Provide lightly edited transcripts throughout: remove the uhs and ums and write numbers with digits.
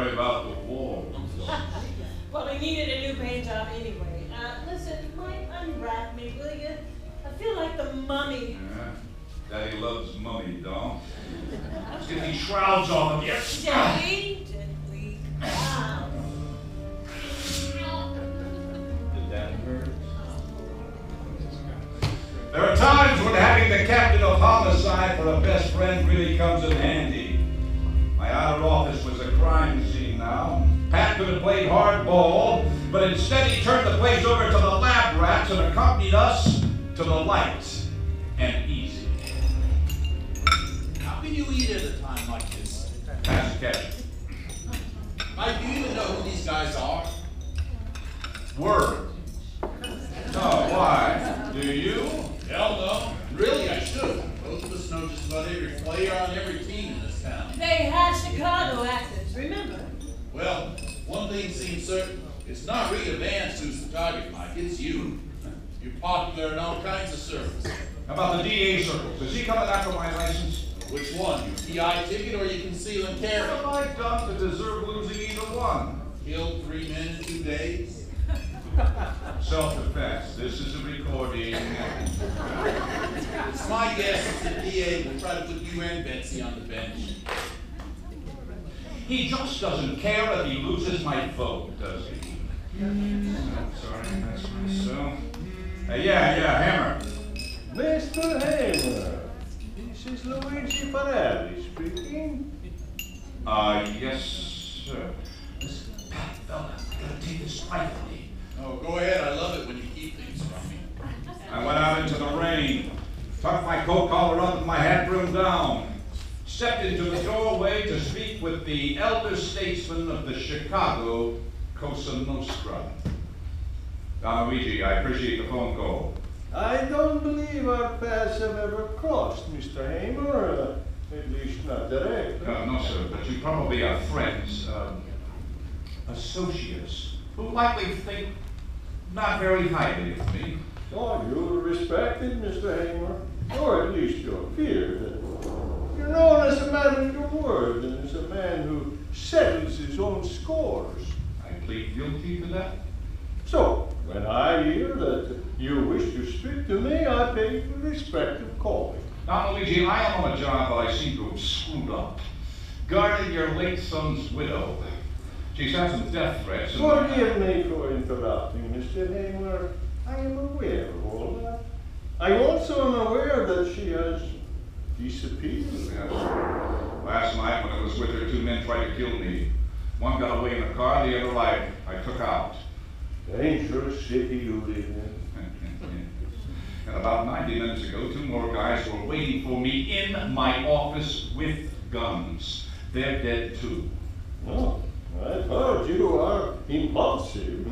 worry about the walls. Well, he needed a new paint job anyway. Listen, you might unwrap me, will you? I feel like the mummy. Yeah. Daddy loves mummy, doll. Let's get these shrouds on them, yes? Gently, gently. Wow. Did that hurt? There are times when having the captain of homicide for a best friend really comes in handy. My outer office was a crime scene now. Pat could have played hardball, but instead he turned the place over to the lab rats and accompanied us to the light and easy. How can you eat at a time like this? Pass the ketchup. Mike, do you even know who these guys are? Word. No, why? Do you? Hell no. Really, I should. Both of us know just about every player on every team in this town. They had Chicago accents, remember? Well, one thing seems certain. It's not Rita Vance who's the target, Mike. It's you. You're popular in all kinds of circles. How about the DA circles? Is he coming after my license? Which one? Your PI ticket or your conceal and carry? What have I done to deserve losing either one? Killed 3 men in 2 days? Self-defense. This is a recording. It's my guess that the DA will try to put you and Betsy on the bench. He just doesn't care if he loses my vote, does he? Sorry, that's myself. Yeah, Hammer. Mr. Hammer, this is Luigi Farelli speaking. Yes, sir. Listen, Pat, fella, I gotta take this quietly. Oh, go ahead. I love it when you keep things from me. I went out into the rain, tucked my coat collar up and my hat brimmed down, stepped into the doorway to speak with the elder statesman of the Chicago Cosa Nostra. Don Luigi, I appreciate the phone call. I don't believe our paths have ever crossed, Mr. Hammer, at least not directly. No, sir, but you probably are friends, associates, who likely think not very highly of me. Oh, you're respected, Mr. Hammer, or at least you appear that. You're known as a man of your word and as a man who settles his own scores. I plead guilty to that. So, when I hear that you wish to speak to me, I pay the respect of calling. Now, Luigi, I am on a job that I seem to have screwed up. Guarding your late son's widow. She's had some death threats. Forgive me for interrupting, Mr. Hammer. I am aware of all that. I also am aware that she has disappeared. Yes. Last night, when I was with her, 2 men tried to kill me. One got away in a car, the other I took out. Dangerous city you live in. And about 90 minutes ago, 2 more guys were waiting for me in my office with guns. They're dead too. Oh, I've heard you are impulsive.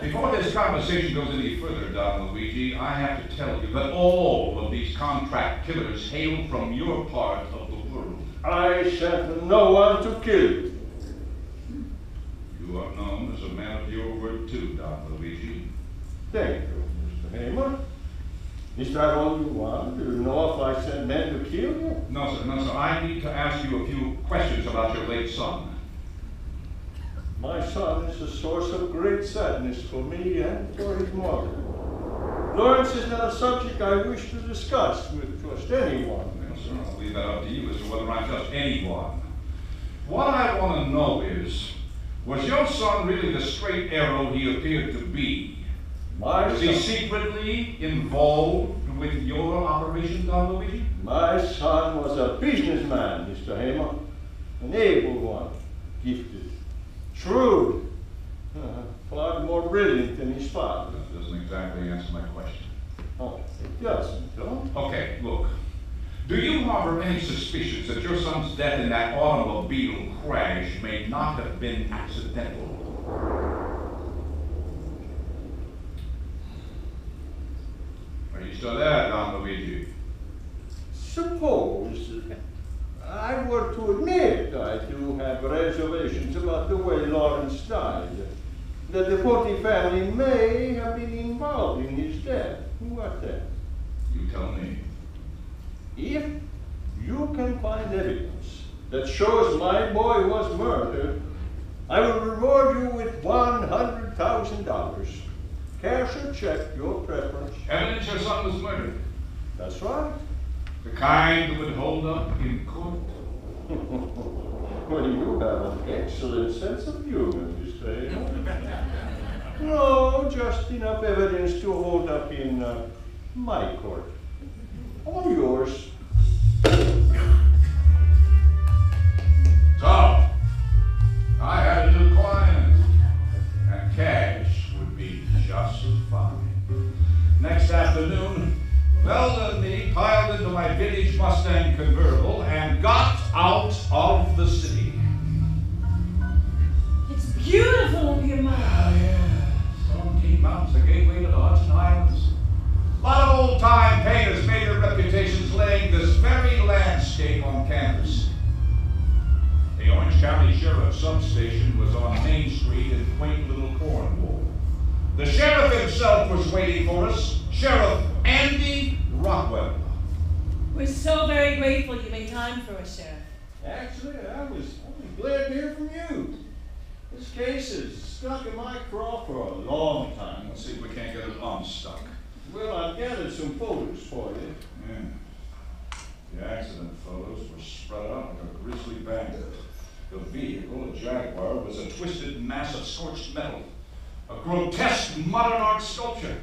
Before this conversation goes any further, Don Luigi, I have to tell you that all of these contract killers hail from your part of the world. I sent no one to kill you. You are known as a man of your word too, Don Luigi. Thank you, Mr. Hammer. Is that all you want? Do you know if I sent men to kill you? No, sir. I need to ask you a few questions about your late son. My son is a source of great sadness for me and for his mother. Lawrence is not a subject I wish to discuss with just anyone. Well, sir, I'll leave that up to you as to whether I'm just anyone. What I want to know is, was your son really the straight arrow he appeared to be? Was he secretly involved with your operation, Don Luigi? My son was a businessman, Mr. Hammer. An able one, gifted, shrewd, far more brilliant than his father. That doesn't exactly answer my question. Oh, it doesn't, huh? Okay, look. Do you harbor any suspicions that your son's death in that automobile crash may not have been accidental? Are you still there, Don Luigi? Suppose I were to admit I do have reservations about the way Lawrence died. That the Porti family may have been involved in his death. What then? You tell me. If you can find evidence that shows my boy was murdered, I will reward you with $100,000. Cash or check, your preference. Evidence your son was murdered. That's right. The kind that would hold up in court. Well, you have an excellent sense of humor, Miss Hale. No, just enough evidence to hold up in my court. Or yours. So, I had a new client, and cash would be just as fine. Next afternoon, Velda and me piled into my vintage Mustang convertible and got out of the city. It's beautiful up here, Mike. Oh, yeah. Storm Mountain's the gateway to the Hudson Islands. A lot of old-time painters made their reputations laying this very landscape on canvas. The Orange County Sheriff's substation was on Main Street in quaint little Cornwall. The sheriff himself was waiting for us, Sheriff Andy Rockwell. We're so very grateful you made time for us, Sheriff. Actually, I was glad to hear from you. This case is stuck in my craw for a long time. Let's see if we can't get it unstuck. Well, I've gathered some photos for you. Yeah. The accident photos were spread out like a grisly bandit. The vehicle, a Jaguar, was a twisted mass of scorched metal. A grotesque modern art sculpture.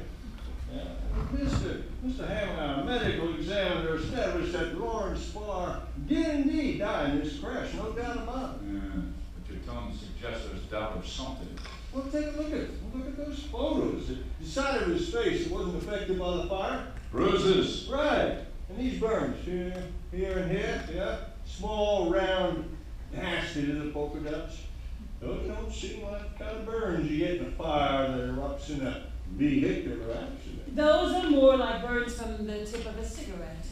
Mr. Hammond, our medical examiner established that Lawrence Farr did indeed die in this crash, no doubt about it. Yeah, but your tone suggests there's doubt of something. Well, take a look at those photos. The side of his face wasn't affected by the fire. Bruises. Right. And these burns, here and here, yeah. Small, round, nasty little polka dots. Those don't seem like the kind of burns you get in a fire that erupts in a vehicular accident. Those are more like burns from the tip of a cigarette.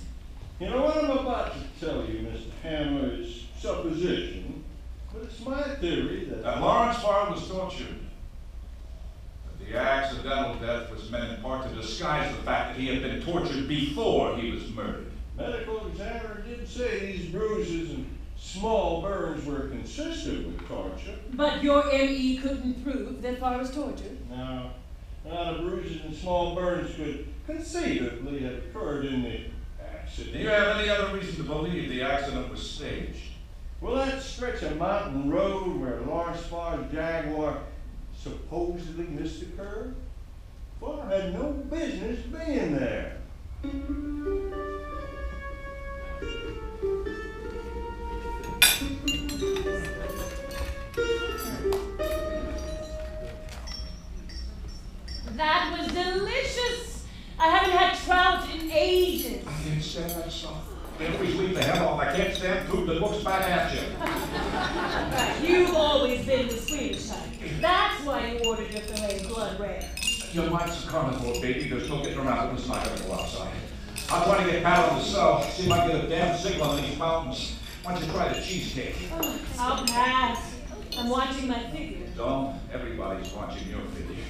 You know what I'm about to tell you, Mr. Hammer, is supposition, but it's my theory that Lawrence Farr was tortured. But the accidental death was meant in part to disguise the fact that he had been tortured before he was murdered. medical examiner did say these bruises and small burns were consistent with torture. But your ME couldn't prove that Farr was tortured? No. Now, the bruises and small burns could conceivably have occurred in the accident. Do you have any other reason to believe the accident was staged? Well, that stretch of mountain road where Lawrence Farr's Jaguar supposedly missed the curve, Farr had no business being there. That was delicious. I haven't had trout in ages. I can't stand that stuff. Please leave the hell off. I can't stand food that looks back at you. You've always been the Swedish type. That's why you ordered your filet blood red. Your mic's a carnivore, baby. There's no getting around it. It's not going to go outside. I'm trying to get Pat on the cell. See if I can get a damn signal in these mountains. Why don't you try the cheesecake? Oh, I'll pass. I'm watching my figure. Don't. Everybody's watching your figure.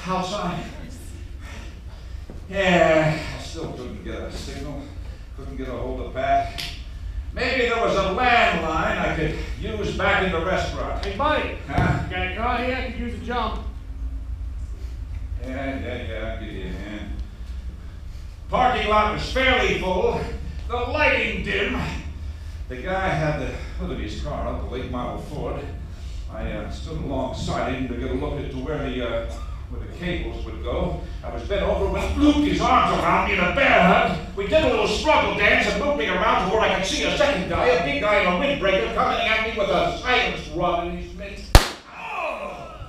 Outside. Yeah, I still couldn't get a signal. Couldn't get a hold of Pat. Maybe there was a landline I could use back in the restaurant. Hey, buddy. Huh? Got a car here? I could use a jump. Yeah, I'll give you a hand. Parking lot was fairly full. The lighting dim. The guy had the hood of his car up, a late model Ford. I stood alongside him to get a look into where the cables would go. I was bent over when he looped his arms around me in a bear hug. We did a little struggle dance and moved me around to where I could see a second guy, a big guy in a windbreaker, coming at me with a silence rod in his mate.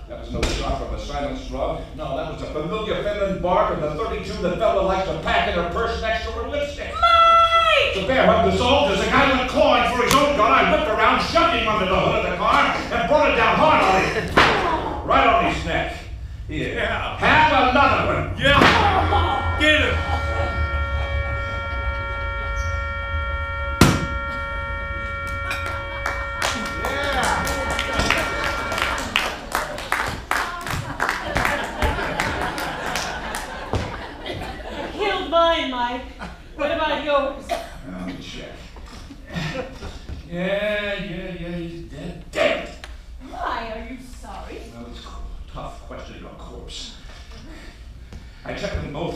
That was no shot from a silence rod. No, that was a familiar feminine bark of the 32 that Bella likes to pack in her purse next to her lipstick. Mike! The bear hug dissolved as the guy went clawing for his own gun. I whipped around, shoved him under the hood of the car, and brought it down hard on him. Right on his neck. Yeah. Have another one. Yeah. Get him. I killed mine, Mike. What about yours? Let me check.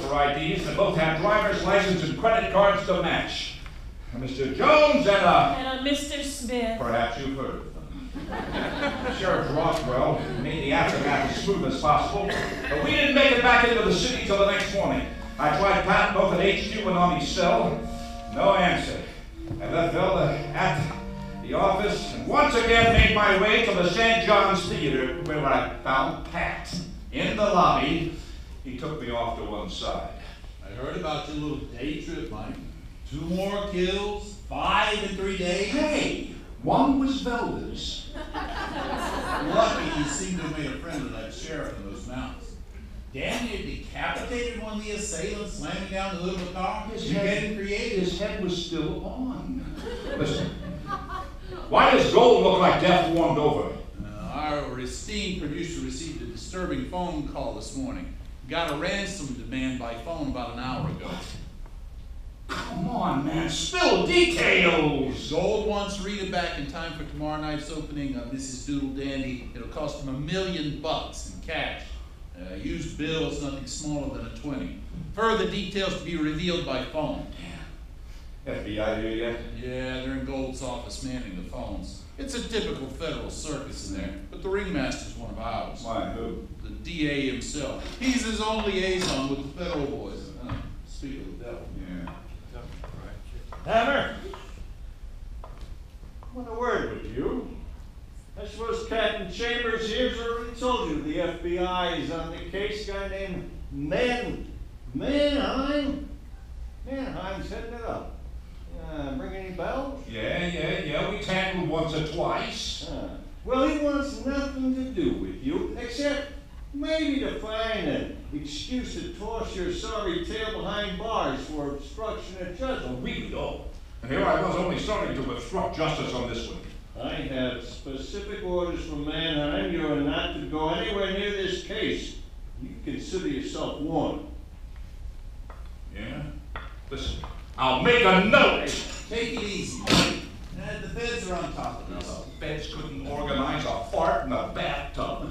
for IDs. They both have driver's license and credit cards to match. Mr. Jones and Mr. Smith. perhaps you've heard of them. Sheriff Roswell made the aftermath as smooth as possible, but we didn't make it back into the city till the next morning. I tried Pat both at HQ and on his cell. No answer. I left Velda at the office and once again made my way to the St. John's Theater, where I found Pat in the lobby. He took me off to one side. I heard about your little day trip, Mike. 2 more kills, 5 in 3 days. Hey, one was Velda's. Lucky you seem to have made a friend of that sheriff in those mountains. Damn near decapitated one of the assailants, slamming down the hood of a car. His You're head- getting creative. His head was still on. Listen, why does Gold look like death warmed over? Our esteemed producer received a disturbing phone call this morning. Got a ransom demand by phone about an hour ago. Come on, man, spill details. Gold wants Rita back in time for tomorrow night's opening of Mrs. Doodle Dandy. It'll cost him $1 million in cash. Used bills, nothing smaller than a 20. Further details to be revealed by phone. FBI here yet? Yeah, they're in Gold's office manning the phones. It's a typical federal circus in there, but the ringmaster's one of ours. Why, who? The DA himself. He's his own liaison with the federal boys. Speak of the devil. Yeah. Hammer! I want a word with you. I suppose Captain Chambers here's already told you the FBI is on the case. Guy named Mannheim? Mannheim's heading it up. Ring any bells? Yeah, we tangled once or twice. Well, he wants nothing to do with you, except maybe to find an excuse to toss your sorry tail behind bars for obstruction of justice. Really, though. And here I was only starting to obstruct justice on this one. I have specific orders from Mannheim. You are not to go anywhere near this case. You consider yourself warned. Yeah? Listen, I'll make a note. Take it easy, Mike. The feds are on top of Now, this. the feds couldn't organize a fart in a bathtub.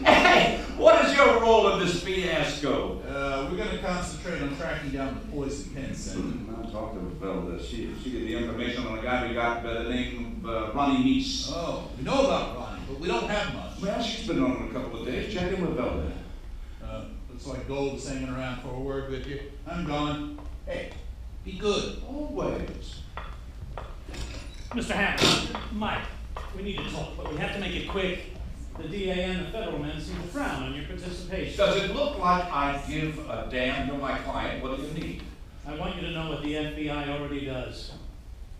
Hey, what is your role in this fiasco? We're going to concentrate on tracking down the poison pen center. I'll talk to Velda. She get the information on a guy we got by the name of Ronnie Meese. Oh, we know about Ronnie, but we don't have much. Well, she's been on in a couple of days. Check in with Velda. Looks like Gold is hanging around for a word with you. I'm gone. Hey, be good. Always. Mr. Hammer, Mike, we need to talk, but we have to make it quick. The DA and the federal men seem to frown on your participation. Does it look like I give a damn? You're my client. What do you need? I want you to know what the FBI already does.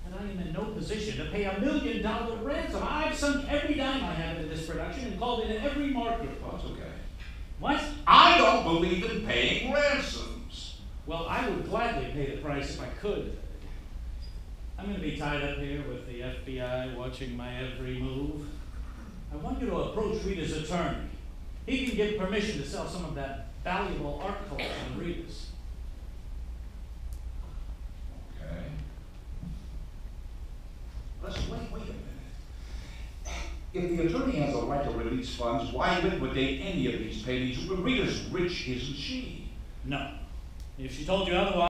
And I am in no position to pay $1 million ransom. I've sunk every dime I have into this production and called in every market. Oh, it's okay. What? I don't believe in paying ransoms. Well, I would gladly pay the price if I could. I'm going to be tied up here with the FBI watching my every move. I want you to approach Rita's attorney. He can give permission to sell some of that valuable art collection of Rita's. Okay. Listen, wait a minute. If the attorney has a right to release funds, why liquidate any of these paintings? Rita's rich, isn't she? No. If she told you otherwise,